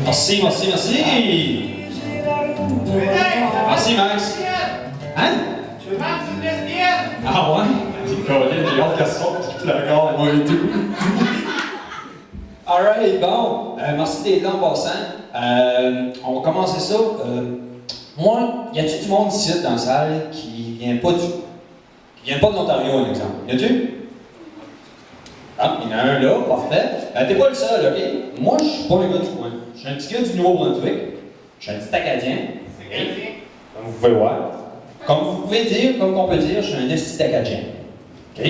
Merci, merci, merci! Merci, Max! Hein? Je veux vendre une lesbienne! Ah ouais? Colin, j'ai hâte qu'elle sorte, je la regarde, moi et tout. Alright, bon, merci d'être là en passant. On va commencer ça. Moi, y a-tu du monde ici dans la salle qui vient pas de l'Ontario, un exemple? Y a-tu? Ah, il y en a un là, parfait. T'es pas le seul, ok? Moi, je suis pas un gars du coin. Je suis un petit gars du Nouveau-Brunswick. Je suis un petit Acadien. Acadien? Comme vous pouvez voir. Comme vous pouvez dire, comme qu'on peut dire, je suis un esti Acadien. Ok?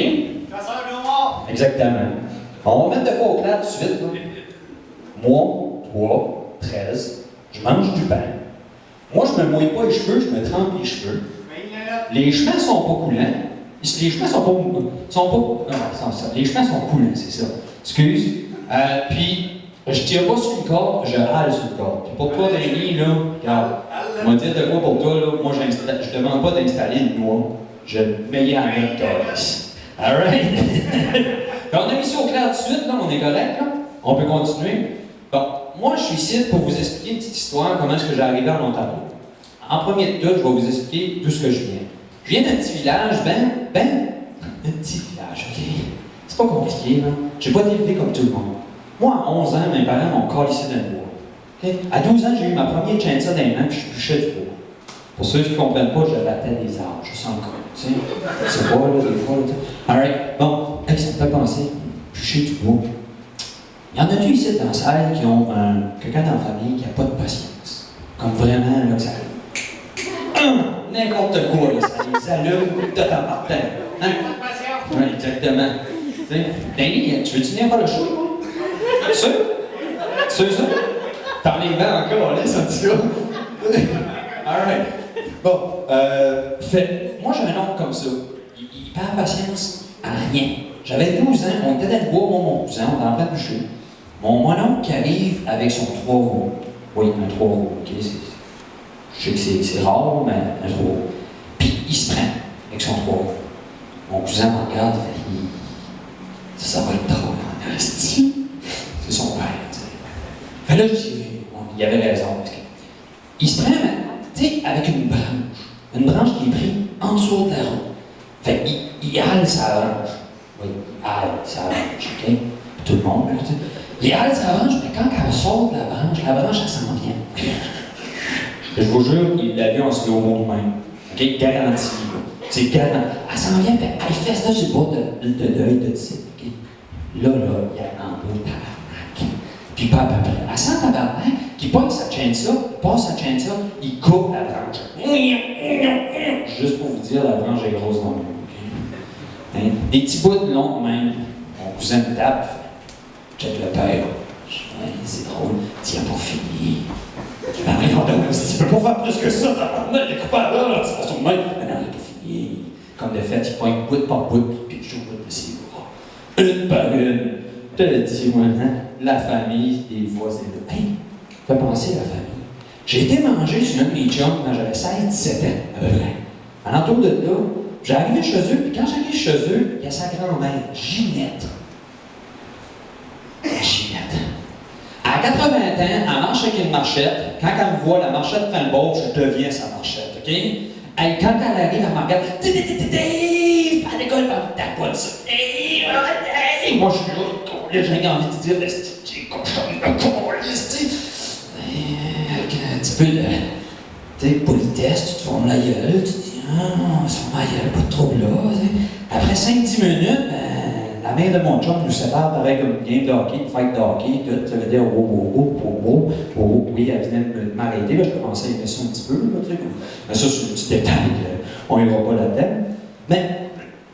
Chasseur de mort! Exactement. On va mettre de quoi au clair tout de suite, là. Moi, toi, 13, je mange du pain. Moi, je me mouille pas les cheveux, je me trempe les cheveux. Les chemins sont pas coulants. Les chemins sont pas. Non, les chemins sont coulants, c'est ça. Excuse. Puis, je tire pas sur le corps, je hale sur le corps. Puis pour toi, Denis, là, regarde, on va dire de quoi pour toi, là, moi, je demande pas d'installer une noix. Je mets à mettre Taurus. Alright? On a mis ça au clair tout de suite, là, on est correct, là. On peut continuer. Bon, moi, je suis ici pour vous expliquer une petite histoire, comment est-ce que j'ai arrivé en Ontario. En premier de tout, je vais vous expliquer d'où ce que je viens. Je viens d'un petit village, un petit village, ok? C'est pas compliqué, là. J'ai pas été élevé comme tout le monde. Moi, à 11 ans, mes parents m'ont calissé dans le bois. Okay? À 12 ans, j'ai eu ma première chainsaw dans les mains, puis je bûchais du bois. Pour ceux qui ne comprennent pas, je battais des arbres, je sens le coup, tu sais. C'est pas, là, des fois, là, alright, bon, ça me fait penser, bûcher du bois. Il y en a-tu ici dans la salle qui ont quelqu'un dans la famille qui n'a pas de patience? Comme vraiment, là, que ça n'importe quoi, là, ça les allume de temps par temps. Hein? Oui, exactement. Danny, tu veux-tu venir faire le show? Sûr? Sûr, ça? T'en es bien encore, là, ça petit gars. Alright. Bon, moi j'ai un oncle comme ça. Il perd patience à rien. J'avais 12 ans, on était dans le bois, moi, mon cousin, on était en train de bûcher. Mon oncle qui arrive avec son 3 roues. Oui, un 3 roues, ok? Je sais que c'est rare, mais un 3 roues. Puis il se prend avec son 3 roues. Mon cousin me regarde, il fait, ça va être drôle, en esti. C'est son père, tu sais. Fait là, je dis, il avait raison, parce que il se prend, tu sais, avec une branche qui est prise en dessous de la roue. Fait il hale sa branche. Oui, il hale sa branche, ok? Tout le monde, là, tu sais. Il hale sa branche, mais quand elle sort de la branche, elle s'en vient. Je vous jure, il l'a vu en slow-mo même. Ok? Garanti, là. C'est garanti. Elle s'en vient, puis elle fait ça sur le bord de l'œil de type, ok? Là, il y a un beau tabarnak. Puis pas à peu près. Elle sent tabarnak, qui pogne sa chainsaw, passe sa chainsaw, il coupe la branche. Juste pour vous dire, la branche est grosse dans le monde. Okay? Hein? Des petits bouts de long même. Mon cousin me tape, check le père. C'est drôle, tu n'as pas fini. Ben voyons donc, tu peux pas faire plus que ça, t'as les coupades là, tu passes au même. Ben non, il n'a pas fini. Comme de fait, il pointe bout par bout, puis il joue bout de ses bras. Une par une. Je te le dis, moi, hein? La famille, des voisins de pain. Fait penser à la famille. J'ai été manger chez un de mes chums quand j'avais 16-17 ans, à peu près. À l'entour de là, j'ai arrivé chez eux, puis quand j'arrive chez eux, il y a sa grand-mère, Ginette. Ginette. À 80 ans, elle marche avec une marchette. Quand elle me voit, la marchette prend le bord, je deviens sa marchette, OK? Quand elle arrive, elle me regarde. Elle décolle, elle tapote ça. Moi, je suis là, j'ai envie de dire, j'ai cochon de colis, tu sais. Avec un petit peu de, tu sais, politesse, tu te formes la gueule, tu te dis, ah, ça va, il n'y a pas de trouble là. Après 5-10 minutes, la mère de mon chum nous sépare pareil comme une game de hockey, une fight de hockey, tout. Ça veut dire, oui, elle venait de m'arrêter, je commençais à aimer ça un petit peu, là, tu sais. Mais ça, c'est un petit détail, on n'ira pas là-dedans. Mais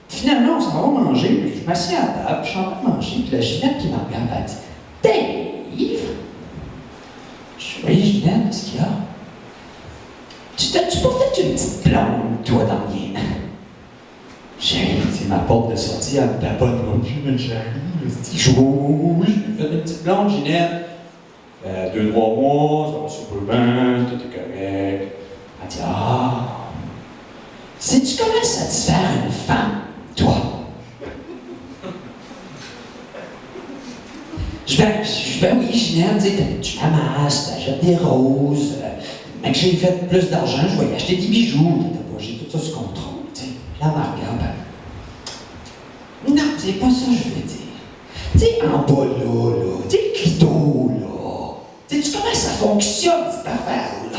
finalement, on s'en va manger, puis je m'assieds à la table, puis je suis en train de manger, puis la Ginette qui me regarde, elle dit, Dave! Je dis, oui, Ginette, qu'est-ce qu'il y a? Tu t'as-tu pas fait une petite blonde, toi, dans le lien? C'est ma porte de sortie, elle me tapote, mon chéri, je dis, oui, je lui ai fait une petite blonde, Ginette. 2-3 mois, ça va super bien, tout est correct. Elle dit, ah, sais-tu comment satisfaire une femme, toi? Ben oui, Ginette, tu l'amasses, t'achètes des roses. Mais que j'ai fait plus d'argent, je vais y acheter des bijoux. J'ai tout ça sous contrôle, tu sais. Là, elle me regarde, ben, non, c'est pas ça que je veux dire. Tu sais, en bas là, tu sais, le clito, là. Sais-tu comment ça fonctionne, cette affaire-là?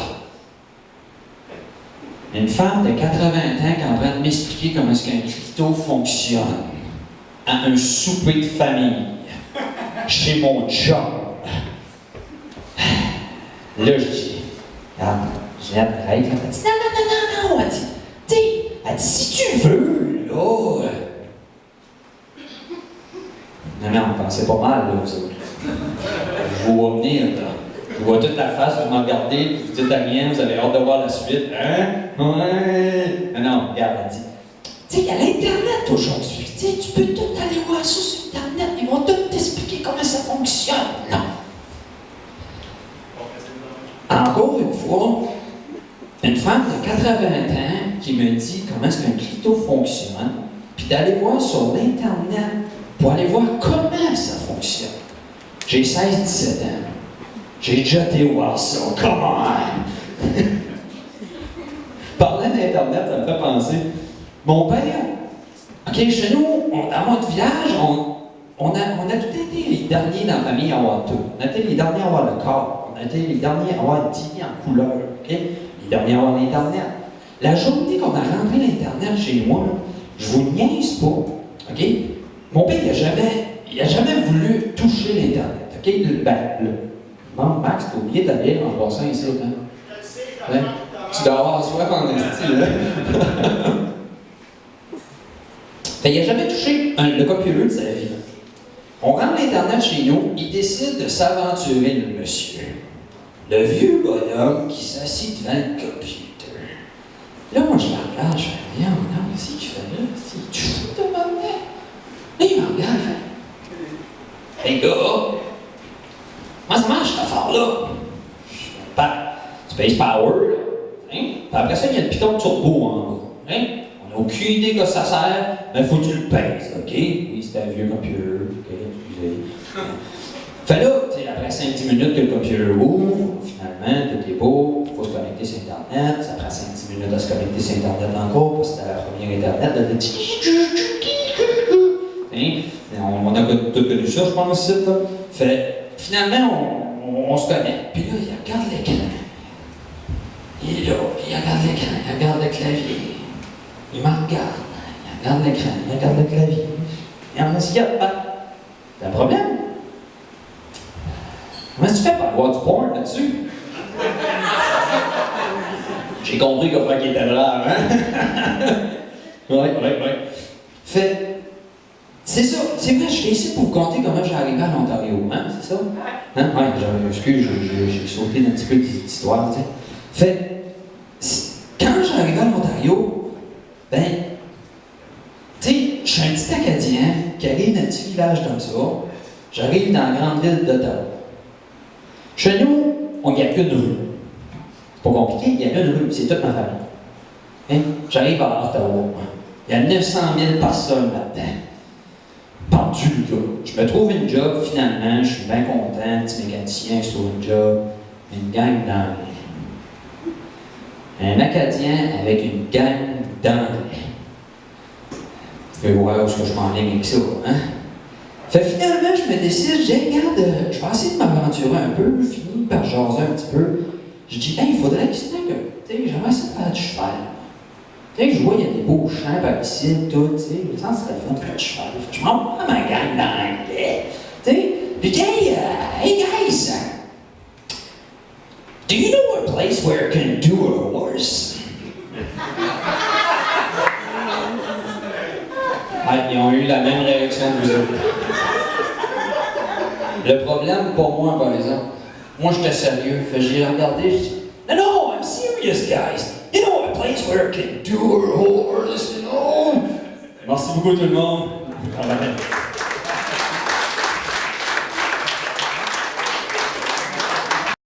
Une femme de 80 ans qui est en train de m'expliquer comment est-ce qu'un clito fonctionne à un souper de famille, chez mon job. Là, je dis, regarde, j'ai hâte de règle. Elle dit, non. Elle dit, tu sais, elle dit, si tu veux, là. Non, pensez pas mal, là, vous autres. Je vous vois venir, là. Je vois toute la face, vous me regardez, vous dites à rien, vous avez hâte de voir la suite. Hein? Ouais. Non, regarde, elle dit. Tu sais, il y a l'Internet aujourd'hui. Tu sais, tu peux tout aller voir ça sur Internet. Ils vont tout t'expliquer comment ça fonctionne. Non. Encore une fois, une femme de 80 ans qui me dit comment est-ce qu'un clito fonctionne, puis d'aller voir sur l'Internet pour aller voir comment ça fonctionne. J'ai 16-17 ans. J'ai déjà été voir ça. Comment? Parlant d'Internet, ça me fait penser. Mon père, OK, chez nous, dans notre village, on a tout été les derniers dans la famille à avoir tout. On a été les derniers à avoir le corps. On a été les derniers à avoir une TV en couleur. OK? Les derniers à avoir l'Internet. La journée qu'on a rentré l'Internet chez moi, je vous niaise pas. OK? Mon père, il a jamais voulu toucher l'Internet. OK? Bon, Max, t'as oublié ta bière en passant ici, hein? Ouais. Tu dois avoir soif en esti, là. Fait, il n'a jamais touché le computer de sa vie. On rentre l'Internet chez nous, il décide de s'aventurer, le monsieur. Le vieux bonhomme qui s'assit devant le computer. Là, moi, je la regarde, je fais, non, qu'est-ce qu'il fait là? C'est fou de m'amener. Là, il me regarde, il fait, hey, gars, comment ça marche, cette affaire-là? Space Power, là. Hein? Puis après ça, il y a le piton turbo en bas. Hein? On n'a aucune idée que ça sert, mais il faut que tu le pèses, OK? Oui, c'est un vieux computer, OK? Excusez. Fait là, après 5-10 minutes que le computer ouvre, finalement, tout est beau, il faut se connecter sur Internet, ça prend 5-10 minutes à se connecter sur Internet encore, parce que c'était la première Internet, là, hein? On a tout connu ça, je pense, ici, là. Fait, finalement, on se connecte, puis là, il regarde l'écran. Il est là, puis il regarde l'écran, il regarde le clavier. Il me regarde, il regarde l'écran, il regarde le clavier. Et on se dit, t'as un problème? Comment tu fais pour avoir du porn là-dessus? J'ai compris comment il était brave, hein? Ouais. Fait, c'est ça, c'est vrai, je suis ici pour vous conter comment j'ai arrivé à l'Ontario, hein, c'est ça? Hein? Ouais, excuse, j'ai sauté un petit peu d'histoire, tu sais. Fait, quand j'arrive à l'Ontario, ben, tu sais, je suis un petit Acadien qui arrive d'un petit village comme ça. J'arrive dans la grande ville d'Ottawa. Chez nous, il n'y a qu'une rue. C'est pas compliqué, il y a une rue, c'est toute ma famille. Hein? J'arrive à Ottawa. Il y a 900 000 personnes là-dedans. Pendu, là. Je me trouve une job, finalement, je suis bien content, petit mécanicien, je trouve une job, une gang d'anglais. Un Acadien avec une gang d'anglais. Vous pouvez voir où est-ce que je m'enligne avec ça, hein? Fait finalement, je me décide, je regarde, je vais essayer de m'aventurer un peu, fini par jaser un petit peu. Je dis, hey, il faudrait que c'était que, tu sais, j'aimerais essayer de faire du cheval. Tu sais, je vois, il y a des beaux champs par ici, tout, tu sais, mais ça serait le fun de faire du cheval. Je m'en vais à ma gang d'anglais, tu sais. Puis je dis, hey guys, do you know a place where I can do a horse? Ah, ils ont eu la même réaction que vous autres. Le problème pour moi, par exemple, moi j'étais sérieux, fait que j'ai regardé, je dis, no, I'm serious, guys. You know a place where I can do a horse, you know? Merci beaucoup tout le monde.